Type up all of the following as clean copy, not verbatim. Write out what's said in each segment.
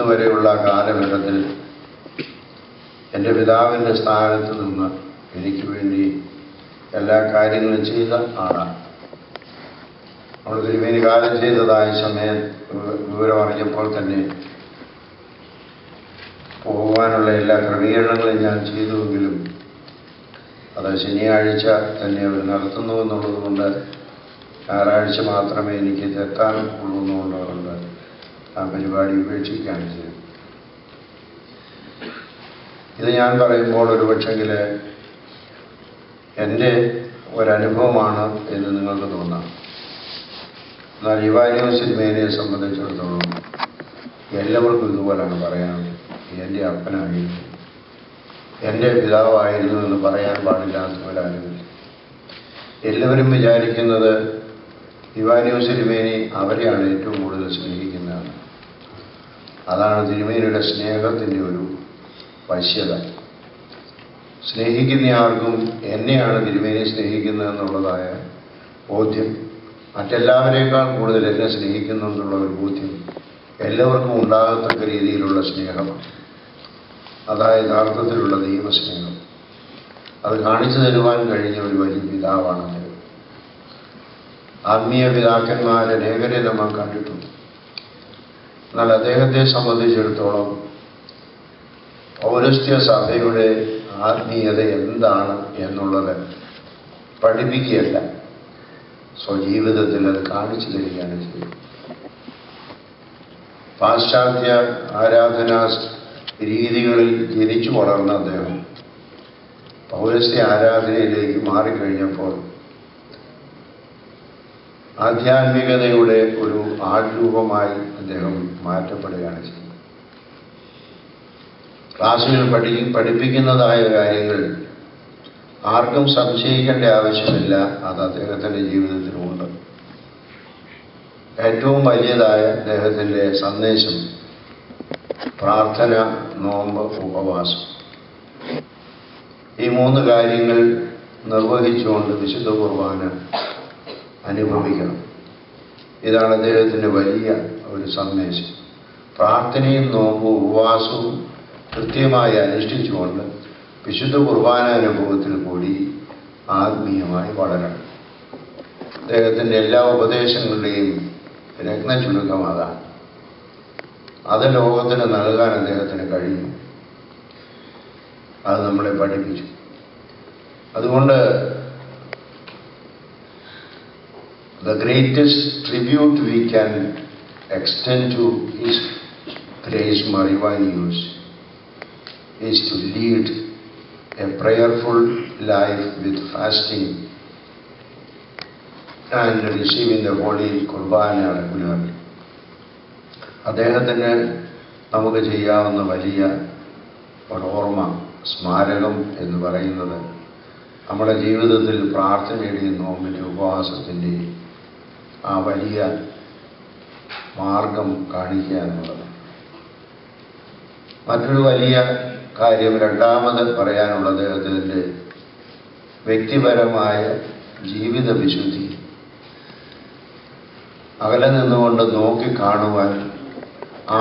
ഇന്ന് വരെയുള്ള കാലഘട്ടത്തിൽ എൻ്റെ പിതാവിൻ്റെ സ്ഥാനത്ത് നിന്ന് എനിക്ക് വേണ്ടി എല്ലാ കാര്യങ്ങളും ചെയ്ത ആളാണ്. നമ്മൾ തിരുമേനി കാലം ചെയ്തതായ സമയം വിവരമറിഞ്ഞപ്പോൾ തന്നെ പോകുവാനുള്ള എല്ലാ ക്രമീകരണങ്ങളും ഞാൻ ചെയ്തുവെങ്കിലും അത് ശനിയാഴ്ച തന്നെ അവർ നടത്തുന്നു എന്നുള്ളത് കൊണ്ട് ഞായറാഴ്ച മാത്രമേ എനിക്ക് എത്താൻ ഉള്ളൂ എന്നുള്ളതുകൊണ്ട് ആ പരിപാടി ഉപേക്ഷിക്കുകയാണ് ചെയ്തത്. ഇത് ഞാൻ പറയുമ്പോൾ ഒരു പക്ഷെങ്കിൽ എൻ്റെ ഒരനുഭവമാണ് എന്ന് നിങ്ങൾക്ക് തോന്നാം. എന്നാൽ ഇവാനിയോസ് തിരുമേനിയെ സംബന്ധിച്ചിടത്തോളം എല്ലാവർക്കും ഇതുപോലെയാണ് പറയാനുള്ളത്. എൻ്റെ അപ്പനായിരുന്നു, എൻ്റെ പിതാവായിരുന്നു എന്ന് പറയാൻ പാടില്ലാത്തവരാരുമില്ല. എല്ലാവരും വിചാരിക്കുന്നത് ഇവാനിയോസ് തിരുമേനി അവരെയാണ് ഏറ്റവും കൂടുതൽ സ്നേഹിക്കുന്നതാണ്. അതാണ് തിരുമേനിയുടെ സ്നേഹത്തിൻ്റെ ഒരു വശ്യത. സ്നേഹിക്കുന്ന ആർക്കും എന്നെയാണ് തിരുമേനി സ്നേഹിക്കുന്നതെന്നുള്ളതായ ബോധ്യം, മറ്റെല്ലാവരേക്കാൾ കൂടുതൽ എന്നെ സ്നേഹിക്കുന്നു എന്നുള്ള ഒരു ബോധ്യം എല്ലാവർക്കും ഉണ്ടാകത്തക്ക രീതിയിലുള്ള സ്നേഹമാണ്. അതായത് യഥാർത്ഥത്തിലുള്ള ദൈവസ്നേഹം. അത് കാണിച്ചു തരുവാൻ കഴിഞ്ഞ ഒരു വലിയ പിതാവാണ് അദ്ദേഹം. ആത്മീയ പിതാക്കന്മാരെ അനേകരെ നമ്മൾ കണ്ടിട്ടുണ്ട്. എന്നാൽ അദ്ദേഹത്തെ സംബന്ധിച്ചിടത്തോളം പൗരസ്ത്യ സഭയുടെ ആത്മീയത എന്താണ് എന്നുള്ളത് പഠിപ്പിക്കുകയല്ല, സ്വജീവിതത്തിൽ അത് കാണിച്ചു തരികയാണ് ചെയ്യുന്നത്. പാശ്ചാത്യ ആരാധനാ രീതികളിൽ ജനിച്ചു വളർന്ന അദ്ദേഹം പൗരസ്ത്യ ആരാധനയിലേക്ക് മാറിക്കഴിഞ്ഞപ്പോൾ ആധ്യാത്മികതയുടെ ഒരു ആൾരൂപമായി അദ്ദേഹം മാറ്റപ്പെടുകയാണ് ചെയ്യുന്നത്. ക്ലാസ്സുകൾ പഠിപ്പിക്കുന്നതായ കാര്യങ്ങൾ ആർക്കും സംശയിക്കേണ്ട ആവശ്യമില്ല, അത് അദ്ദേഹത്തിൻ്റെ ജീവിതത്തിലുമുണ്ട്. ഏറ്റവും വലിയതായ അദ്ദേഹത്തിൻ്റെ സന്ദേശം പ്രാർത്ഥന, നോമ്പ്, ഉപവാസം. ഈ 3 കാര്യങ്ങൾ നിർവഹിച്ചുകൊണ്ട് വിശുദ്ധ കുർബാന അനുഭവിക്കണം. ഇതാണ് അദ്ദേഹത്തിൻ്റെ വലിയ ഒരു സന്ദേശം. പ്രാർത്ഥനയും നോമ്പും ഉപവാസവും കൃത്യമായി അനുഷ്ഠിച്ചുകൊണ്ട് വിശുദ്ധ കുർബാന അനുഭവത്തിൽ കൂടി ആത്മീയമായി വളരണം. അദ്ദേഹത്തിൻ്റെ എല്ലാ ഉപദേശങ്ങളുടെയും രത്നചുരുക്കം അതാണ്. അത് ലോകത്തിന് നൽകാൻ അദ്ദേഹത്തിന് കഴിയും. അത് നമ്മളെ പഠിപ്പിച്ചു. അതുകൊണ്ട് the greatest tribute we can extend to his grace Marivanius is to lead a prayerful life with fasting and receiving the Holy Kurbana regularly. അദ്ദേഹത്തിന് നമുക്ക് ചെയ്യാവുന്ന വലിയ ഓർമ്മ സ്മാരകം എന്ന് പറയുന്നത് നമ്മുടെ ജീവിതത്തിൽ പ്രാർത്ഥനയുടെയും നോമ്പിൻ്റെ ഉപവാസത്തിൻ്റെയും ആ വലിയ മാർഗം കാണിക്കുക എന്നുള്ളത്. മറ്റൊരു വലിയ കാര്യം രണ്ടാമത് പറയാനുള്ളത് അദ്ദേഹത്തിൻ്റെ വ്യക്തിപരമായ ജീവിത വിശുദ്ധി. അകലെ നിന്നുകൊണ്ട് നോക്കിക്കാണുവാൻ,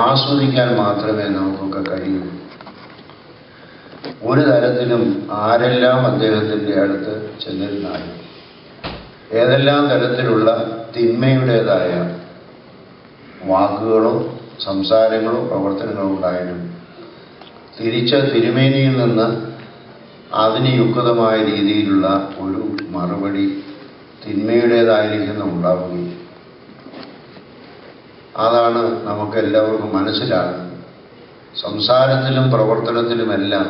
ആസ്വദിക്കാൻ മാത്രമേ നമുക്കൊക്കെ കഴിയൂ. ഒരു തരത്തിലും ആരെല്ലാം അദ്ദേഹത്തിൻ്റെ അടുത്ത് ചെന്നിരുന്നാലും ഏതെല്ലാം തരത്തിലുള്ള തിന്മയുടേതായ വാക്കുകളോ സംസാരങ്ങളോ പ്രവർത്തനങ്ങളോ ഉണ്ടായാലും തിരിച്ച തിരുമേനിയിൽ നിന്ന് അതിന് യുക്തമായ രീതിയിലുള്ള ഒരു മറുപടി തിന്മയുടേതായിരിക്കുന്ന ഉണ്ടാവുകയും അതാണ് നമുക്കെല്ലാവർക്കും മനസ്സിലാകുന്നത്. സംസാരത്തിലും പ്രവർത്തനത്തിലുമെല്ലാം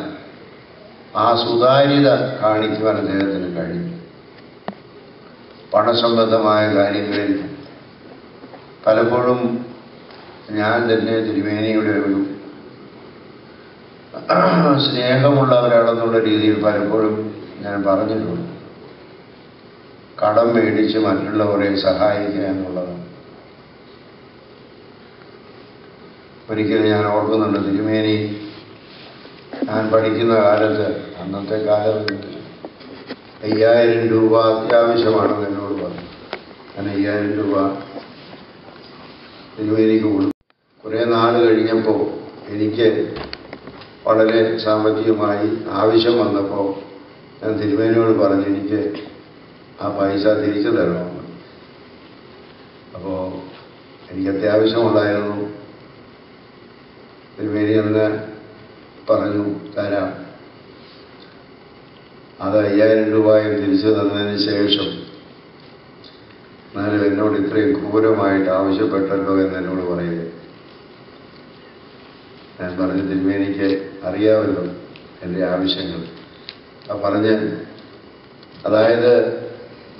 ആ സുതാര്യത കാണിക്കുവാൻ അദ്ദേഹത്തിന് കഴിയും. പണസംബന്ധമായ കാര്യങ്ങളിൽ പലപ്പോഴും ഞാൻ തന്നെ തിരുമേനിയുടെ ഒരു സ്നേഹമുള്ളവരാണെന്നുള്ള രീതിയിൽ പലപ്പോഴും ഞാൻ പറഞ്ഞിട്ടുണ്ട്. കടം മേടിച്ച് മറ്റുള്ളവരെ സഹായിക്കുക എന്നുള്ളത്. ഒരിക്കലും ഞാൻ ഓർക്കുന്നുണ്ട്, തിരുമേനി ഞാൻ പഠിക്കുന്ന കാലത്ത്, അന്നത്തെ കാലം 5000 രൂപ അത്യാവശ്യമാണെന്ന് എന്നോട് പറഞ്ഞു. ഞാൻ 5000 രൂപ തിരുമേനിക്ക് കൊടുത്തു. കുറേ നാൾ കഴിഞ്ഞപ്പോൾ എനിക്ക് വളരെ സാമ്പത്തികമായി ആവശ്യം വന്നപ്പോൾ ഞാൻ തിരുമേനിയോട് പറഞ്ഞു എനിക്ക് ആ പൈസ തിരിച്ചു തരണമെന്ന്. അപ്പോൾ എനിക്ക് അത്യാവശ്യമുണ്ടായിരുന്നു. തിരുമേനി എന്ന് പറഞ്ഞു തരാം. അത് 5000 രൂപയും തിരിച്ചു തന്നതിന് ശേഷം എന്നാലും എന്നോട് ഇത്രയും ക്രൂരമായിട്ട് ആവശ്യപ്പെട്ടല്ലോ എന്നോട് പറയുക. ഞാൻ പറഞ്ഞു തിരുമേനിക്ക് അറിയാമല്ലോ എൻ്റെ ആവശ്യങ്ങൾ. പറഞ്ഞ് അതായത്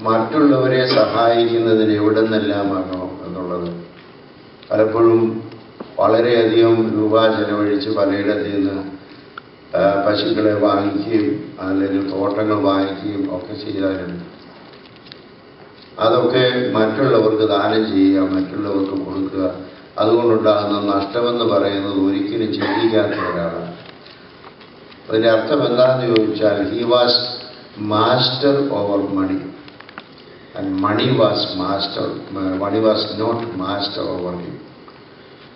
മറ്റുള്ളവരെ സഹായിക്കുന്നതിന് എവിടെ നിന്നെല്ലാമാണോ എന്നുള്ളത് പലപ്പോഴും വളരെയധികം രൂപ ചെലവഴിച്ച് പലയിടത്തു നിന്ന് പശുക്കളെ വാങ്ങിക്കുകയും അല്ലെങ്കിൽ തോട്ടങ്ങൾ വാങ്ങിക്കുകയും ഒക്കെ ചെയ്താലും അതൊക്കെ മറ്റുള്ളവർക്ക് ദാനം ചെയ്യുക, മറ്റുള്ളവർക്ക് കൊടുക്കുക, അതുകൊണ്ടുണ്ടാകുന്ന നഷ്ടമെന്ന് പറയുന്നത് ഒരിക്കലും ചിന്തിക്കാത്ത ഒരാളാണ്. അതിൻ്റെ അർത്ഥം എന്താണെന്ന് ചോദിച്ചാൽ he was master over money and money was not master over him.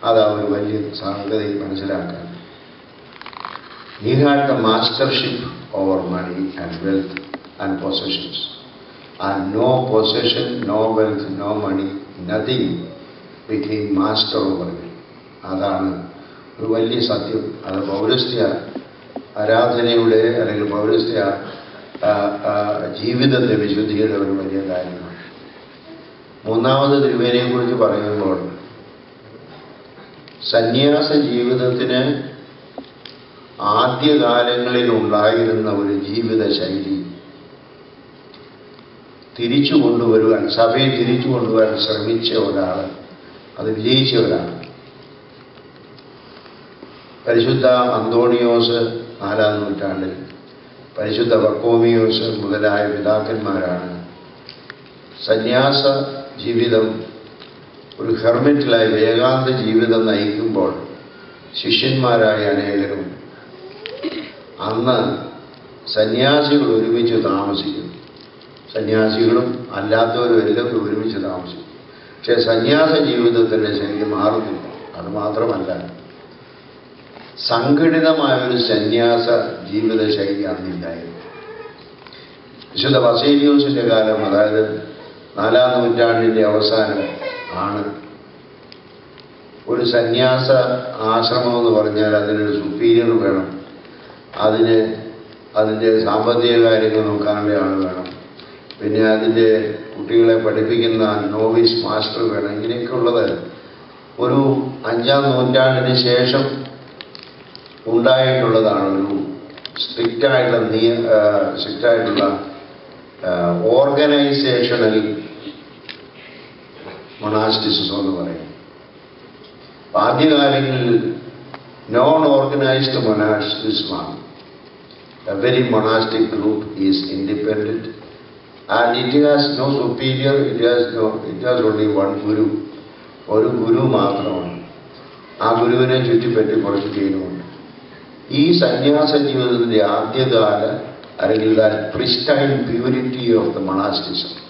അതാ ഒരു വലിയ സംഗതി മനസ്സിലാക്കാൻ. He had the mastership over money and wealth and possessions. And no possession, no wealth, no money, nothing became master over him. അതാണ് ഒരു വലിയ സത്യം. അത് പൗരസ്ത്യ ആരാധനയുടെ അല്ലെങ്കിൽ പൗരസ്ത്യ ജീവിതത്തിൻ്റെ വിശുദ്ധിയുടെ ഒരു വലിയ കാര്യമാണ്. മൂന്നാമത് തിരുമേനിയെക്കുറിച്ച് പറയുമ്പോൾ സന്യാസ ജീവിതത്തിന് ആദ്യകാലങ്ങളിൽ ഉണ്ടായിരുന്ന ഒരു ജീവിത ശൈലി തിരിച്ചു കൊണ്ടുവരുവാൻ, സഭയെ തിരിച്ചു കൊണ്ടുവരാൻ ശ്രമിച്ച ഒരാൾ, അത് വിജയിച്ച ഒരാൾ. പരിശുദ്ധ അന്തോണിയോസ് 4-ാം നൂറ്റാണ്ടിൽ, പരിശുദ്ധ ബർക്കോമിയോസ് മുതലായ പിതാക്കന്മാരാണ് സന്യാസ ജീവിതം ഒരു ഹെർമിറ്റിലായി ഏകാന്ത ജീവിതം നയിക്കുമ്പോൾ ശിഷ്യന്മാരായ അനേകരും അന്ന് സന്യാസികൾ ഒരുമിച്ച് താമസിക്കുന്നു. സന്യാസികളും അല്ലാത്തവരും എല്ലാവരും ഒരുമിച്ച് താമസിക്കും. പക്ഷേ സന്യാസ ജീവിതത്തിൻ്റെ ശൈലി മാറുന്നില്ല. അത് മാത്രമല്ല, സംഘടിതമായൊരു സന്യാസ ജീവിത ശൈലി അന്നില്ലായിരുന്നു. വിശുദ്ധ ബസേലിയോസിൻ്റെ കാലം, അതായത് 4-ാം നൂറ്റാണ്ടിൻ്റെ അവസാനം ആണ് ഒരു സന്യാസ ആശ്രമം എന്ന് പറഞ്ഞാൽ അതിനൊരു സുപ്പീരിയർ വേണം, അതിൻ്റെ സാമ്പത്തിക കാര്യങ്ങൾ നോക്കാനുള്ള ആൾ വേണം, പിന്നെ അതിൻ്റെ കുട്ടികളെ പഠിപ്പിക്കുന്ന നോവിസ് മാസ്റ്റർ വേണം. ഇങ്ങനെയൊക്കെ ഉള്ളത് ഒരു 5-ാം നൂറ്റാണ്ടിന് ശേഷം ഉണ്ടായിട്ടുള്ളതാണ്. ഒരു സ്ട്രിക്റ്റായിട്ടുള്ള ഓർഗനൈസേഷണൽ മൊണാസ്റ്റിസം എന്ന് പറയും. ആദ്യകാലങ്ങളിൽ നോൺ ഓർഗനൈസ്ഡ് മൊണാസ്റ്റിസമാണ്. A very monastic group is independent and it has no superior, it has only one guru. ഒരു ഗുരു മാത്രമാണ്. ആ ഗുരുവിനെ ചുറ്റിപ്പറ്റി കുറച്ച് ചെയ്യുന്നുണ്ട്. ഈ സന്യാസ ജീവിതത്തിൻ്റെ ആദ്യകാല അല്ലെങ്കിൽ pristine purity of the monasticism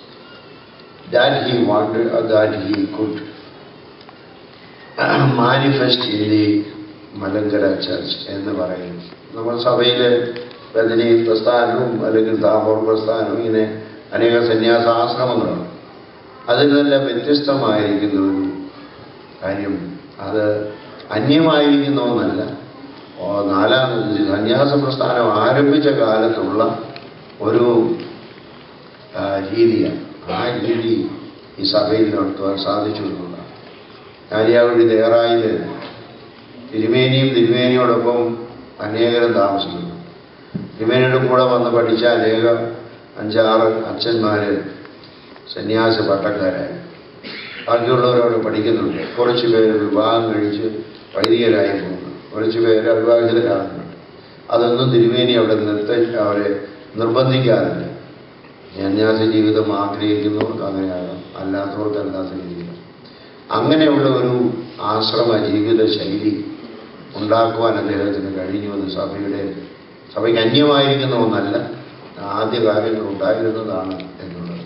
that he wanted, that he could manifest in the Malankara church എന്ന് പറയുന്നു. നമ്മൾ സഭയിലെ രജനി പ്രസ്ഥാനവും അല്ലെങ്കിൽ താമോർ പ്രസ്ഥാനവും ഇങ്ങനെ അനേക സന്യാസാശ്രമങ്ങളാണ്. അതിൽ നിന്നെല്ലാം വ്യത്യസ്തമായിരിക്കുന്ന ഒരു കാര്യം, അത് അന്യമായിരിക്കുന്ന ഒന്നല്ല. 4-ാം സന്യാസ പ്രസ്ഥാനം ആരംഭിച്ച കാലത്തുള്ള ഒരു രീതിയാണ്. ആ രീതി ഈ സഭയിൽ നടത്തുവാൻ സാധിച്ചു എന്നുള്ളതാണ്. കാരിയാവഴി തയ്യാറായിൽ തിരുമേനിയോടൊപ്പം അനേകരും താമസിക്കുന്നു. തിരുമേനിയുടെ കൂടെ വന്ന് പഠിച്ച 5-6 അച്ഛന്മാർ സന്യാസ പട്ടക്കാരായി. ബാക്കിയുള്ളവരവിടെ പഠിക്കുന്നുണ്ട്. കുറച്ച് പേര് വിവാഹം കഴിച്ച് വൈദികരായി പോകുന്നു, കുറച്ച് പേര് അവിവാഹിതരാകുന്നുണ്ട്. അതൊന്നും തിരുമേനി അവരെ നിർബന്ധിക്കാറില്ല. സന്യാസ ജീവിതം ആഗ്രഹിക്കുന്നവർക്ക് അങ്ങനെയാകാം, അല്ലാത്തവർക്ക് അല്ലാത്ത രീതിയിൽ. അങ്ങനെയുള്ള ഒരു ആശ്രമ ജീവിത ശൈലി ഉണ്ടാക്കുവാൻ അദ്ദേഹത്തിന് കഴിഞ്ഞുവെന്ന് സഭയ്ക്ക് അന്യമായിരിക്കുന്ന ഒന്നല്ല, ആദ്യകാലങ്ങൾ ഉണ്ടായിരുന്നതാണ് എന്നുള്ളത്.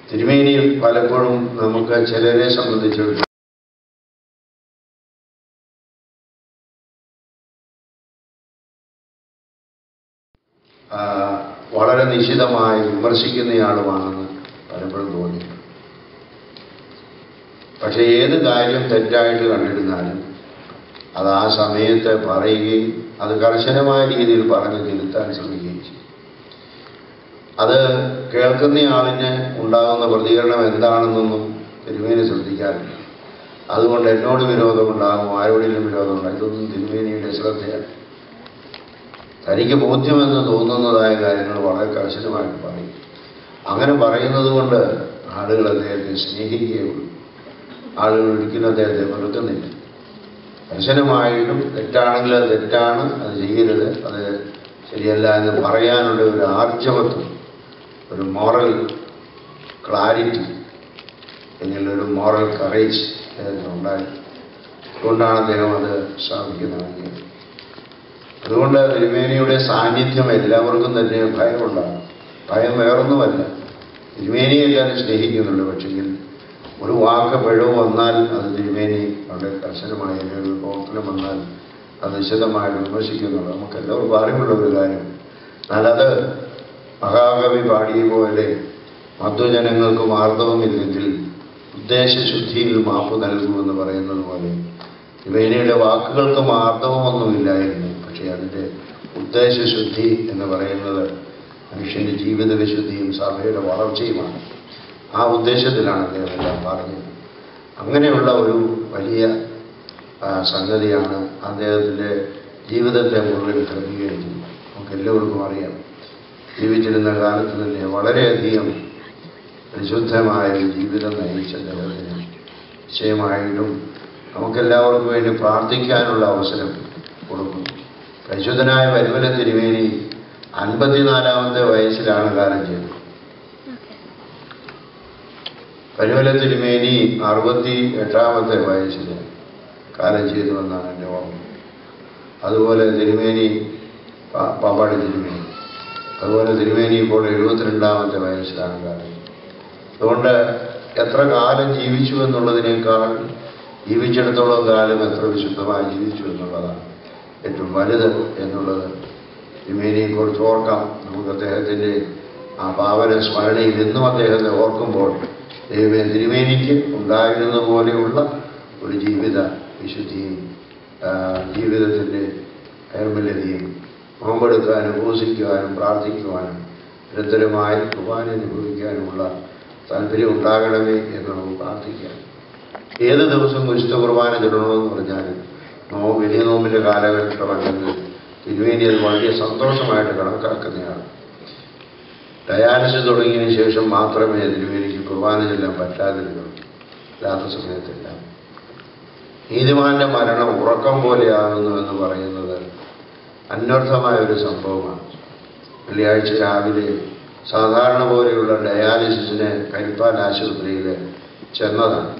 തിരുമേനിയിൽ പലപ്പോഴും നമുക്ക് ചിലരെ സംബന്ധിച്ചിടത്തോളം വളരെ നിശിതമായി വിമർശിക്കുന്നയാളുമാണെന്ന് പലപ്പോഴും തോന്നി. പക്ഷേ ഏത് കാര്യം തെറ്റായിട്ട് കണ്ടിരുന്നാലും അത് ആ സമയത്ത് പറയുകയും അത് കർശനമായ രീതിയിൽ പറഞ്ഞ് തിരുത്താൻ ശ്രമിക്കുകയും ചെയ്യും. അത് കേൾക്കുന്നയാളിന് ഉണ്ടാകുന്ന പ്രതികരണം എന്താണെന്നൊന്നും തിരുമേനി ശ്രദ്ധിക്കാറില്ല. അതുകൊണ്ട് എന്നോട് വിരോധമുണ്ടാകും, ആരോടെങ്കിലും വിരോധമുണ്ടാകും, ഇതൊന്നും തിരുമേനിയുടെ ശ്രദ്ധയാണ്. തനിക്ക് ബോധ്യമെന്ന് തോന്നുന്നതായ കാര്യങ്ങൾ വളരെ കർശനമായിട്ട് പറയും. അങ്ങനെ പറയുന്നത് കൊണ്ട് ആളുകൾ അദ്ദേഹത്തെ സ്നേഹിക്കുകയുള്ളൂ. ആളുകൾ ഒരിക്കലും അദ്ദേഹത്തെ വെറുക്കുന്നില്ല. കർശനമായിട്ടും തെറ്റാണെങ്കിൽ അത് തെറ്റാണ്, അത് ചെയ്യരുത്, അത് ശരിയല്ല എന്ന് പറയാനുള്ള ഒരു ആർജവത്വം, ഒരു മോറൽ ക്ലാരിറ്റി, അല്ലെങ്കിൽ ഒരു മോറൽ കറേജ് അദ്ദേഹത്തിന് ഉണ്ടായി. അതുകൊണ്ടാണ് അദ്ദേഹം അത് സ്ഥാപിക്കുന്നത്. അതുകൊണ്ട് തിരുമേനിയുടെ സാന്നിധ്യം എല്ലാവർക്കും തന്നെ ഭയമുണ്ടാകും. ഭയം വേറൊന്നുമല്ല, തിരുമേനിയെ എല്ലാവരും സ്നേഹിക്കുന്നുണ്ട്. പക്ഷെങ്കിൽ ഒരു വാക്ക് പിഴവ് വന്നാൽ അത് തിരുമേനി വളരെ കർശനമായ ഒരു പ്രവർത്തനം വന്നാൽ അത് നിശ്ചിതമായിട്ട് വിമർശിക്കുന്നുണ്ട്. നമുക്കെല്ലാവർക്കും അറിവുള്ള ഒരു കാര്യം. എന്നാൽ അത് മഹാകവി പാടിയ പോലെ മധ്വജനങ്ങൾക്ക് മാർദ്ദവമില്ലെങ്കിൽ ഉദ്ദേശശുദ്ധിയിൽ മാപ്പ് നൽകുമെന്ന് പറയുന്നത് പോലെ തിരുമേനിയുടെ വാക്കുകൾക്ക് മാർദ്ദവമൊന്നുമില്ലായിരുന്നു. പക്ഷേ അതിൻ്റെ ഉദ്ദേശശുദ്ധി എന്ന് പറയുന്നത് മനുഷ്യൻ്റെ ജീവിത വിശുദ്ധിയും സഭയുടെ വളർച്ചയുമാണ്. ആ ഉദ്ദേശത്തിലാണ് അദ്ദേഹം എല്ലാം പറഞ്ഞത്. അങ്ങനെയുള്ള ഒരു വലിയ സംഗതിയാണ് അദ്ദേഹത്തിൻ്റെ ജീവിതത്തെ മുഴുവൻ ക്രമീകരിക്കുന്നത്. നമുക്കെല്ലാവർക്കും അറിയാം, ജീവിച്ചിരുന്ന കാലത്ത് തന്നെ വളരെയധികം പരിശുദ്ധമായ ഒരു ജീവിതം നയിച്ച അദ്ദേഹത്തിന് നിശ്ചയമായിട്ടും നമുക്കെല്ലാവർക്കും വേണ്ടി പ്രാർത്ഥിക്കാനുള്ള അവസരം കൊടുക്കുന്നു. പരിശുദ്ധനായ പരിമല തിരുമേനി 54-ാമത്തെ വയസ്സിലാണ് കാലം ചെയ്തത്. പരിമല തിരുമേനി 68-ാമത്തെ വയസ്സിൽ കാലം ചെയ്തുവെന്നാണ് എൻ്റെ ഓർമ്മ. അതുപോലെ തിരുമേനി പാമ്പാടി തിരുമേനി, അതുപോലെ തിരുമേനി ഇപ്പോൾ 72-ാമത്തെ വയസ്സിലാണ് കാലം. അതുകൊണ്ട് എത്ര കാലം ജീവിച്ചു എന്നുള്ളതിനേക്കാൾ ജീവിച്ചിടത്തോളം കാലം എത്ര വിശുദ്ധമായി ജീവിച്ചു എന്നുള്ളതാണ് ഏറ്റവും വലുത് എന്നുള്ളത് തിരുമേനിയെക്കുറിച്ച് ഓർക്കാം. നമുക്ക് അദ്ദേഹത്തിൻ്റെ ആ പാവന സ്മരണയിൽ എന്നും അദ്ദേഹത്തെ ഓർക്കുമ്പോൾ ദൈവമേ, തിരുമേനിക്ക് ഉണ്ടായിരുന്ന പോലെയുള്ള ഒരു ജീവിത വിശുദ്ധിയും ജീവിതത്തിൻ്റെ നൈർമല്യതയും നോമ്പെടുക്കാനും ഉപവസിക്കുവാനും പ്രാർത്ഥിക്കുവാനും നിരന്തരമായി കുർബാന അനുഭവിക്കാനുമുള്ള താല്പര്യം ഉണ്ടാകണമേ എന്ന് നമുക്ക് പ്രാർത്ഥിക്കാം. ഏത് ദിവസം വിശുദ്ധ കുർബാന ചൊല്ലണമെന്ന് പറഞ്ഞാലും വലിയ നോമ്പിൻ്റെ കാലഘട്ടമല്ലെങ്കിൽ തിരുമേനി അത് വളരെ സന്തോഷമായിട്ട് കണക്കാക്കുന്നതാണ്. ഡയാലിസിസ് തുടങ്ങിയതിന് ശേഷം മാത്രമേ തിരുമേനിക്ക് കുർബാന ചൊല്ലാൻ പറ്റാതിരുന്നുള്ളൂ. അല്ലാത്ത സമയത്തെല്ലാം നീതിമാന്റെ മരണം ഉറക്കം പോലെയാകുന്നു എന്ന് പറയുന്നത് അന്വർത്ഥമായ ഒരു സംഭവമാണ്. വെള്ളിയാഴ്ച രാവിലെ സാധാരണ പോലെയുള്ള ഡയാലിസിസിന് കരിപ്പാൽ ആശുപത്രിയിൽ ചെന്നതാണ്.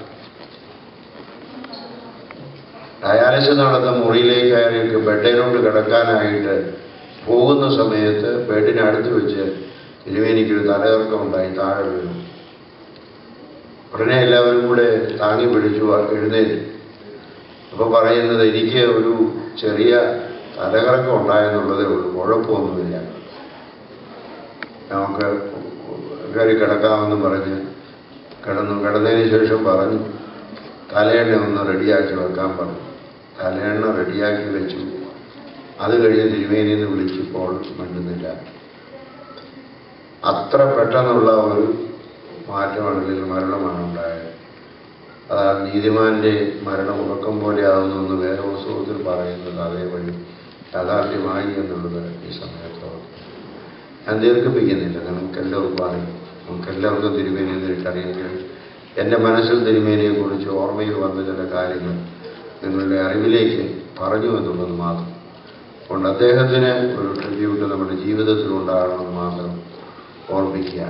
ഡയാലിസിസ് നടത്തുന്ന മുറിയിലേക്ക് കയറിയിട്ട് ബെഡിലോട്ട് കിടക്കാനായിട്ട് പോകുന്ന സമയത്ത് ബെഡിനടുത്ത് വെച്ച് തിരുമേനിക്കൊരു തലകറക്കമുണ്ടായി, താഴെ വീണു. ഉടനെ എല്ലാവരും കൂടെ താങ്ങി പിടിച്ചു എഴുന്നേറ്റ്. അപ്പോൾ പറയുന്നത്, എനിക്ക് ഒരു ചെറിയ തലകറക്കം ഉണ്ടായെന്നുള്ളതേ ഉള്ളൂ, കുഴപ്പമൊന്നുമില്ല, നമുക്ക് കയറി കിടക്കാമെന്ന് പറഞ്ഞ് കിടന്നതിന് ശേഷം പറഞ്ഞു തലയെണ്ണ ഒന്ന് റെഡിയാക്കി വെക്കാൻ പറഞ്ഞു. തലയെണ്ണ റെഡിയാക്കി വെച്ചു. അത് കഴിഞ്ഞ് തിരുമേനിന്ന് വിളിച്ചപ്പോൾ മിണ്ടുന്നില്ല. അത്ര പെട്ടെന്നുള്ള ഒരു മാറ്റമാണ്, അല്ലെങ്കിൽ മരണമാണ് ഉണ്ടായത്. അതാണ് നീതിമാന്റെ മരണം ഉറക്കം പോലെ ആകുന്നു വേറെ പുസ്തകത്തിൽ പറയുന്നത്. അതേപടി യാഥാർത്ഥ്യമായി എന്നുള്ളത് ഈ സമയത്തോളം ഞാൻ ദീർഘിപ്പിക്കുന്നില്ല. നമുക്കെല്ലാവർക്കും അറിയാം, നമുക്കെല്ലാവർക്കും തിരുമേനിയെ നേരിട്ടറിയെങ്കിൽ എൻ്റെ മനസ്സിൽ തിരുമേനിയെക്കുറിച്ച് ഓർമ്മയിൽ വന്ന ചില കാര്യങ്ങൾ നിങ്ങളുടെ അറിവിലേക്ക് പറഞ്ഞു എന്നുള്ളത് മാത്രം. അതുകൊണ്ട് അദ്ദേഹത്തിന് ഒരു ട്രിബ്യൂട്ട് നമ്മുടെ ജീവിതത്തിൽ ഉണ്ടാകണമെന്ന് മാത്രം ഓർമ്മിക്കുക.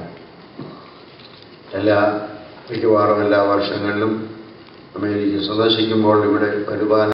മിക്കവാറും എല്ലാ വർഷങ്ങളിലും അമേരിക്ക സന്ദർശിക്കുമ്പോൾ ഇവിടെ വരുവാൻ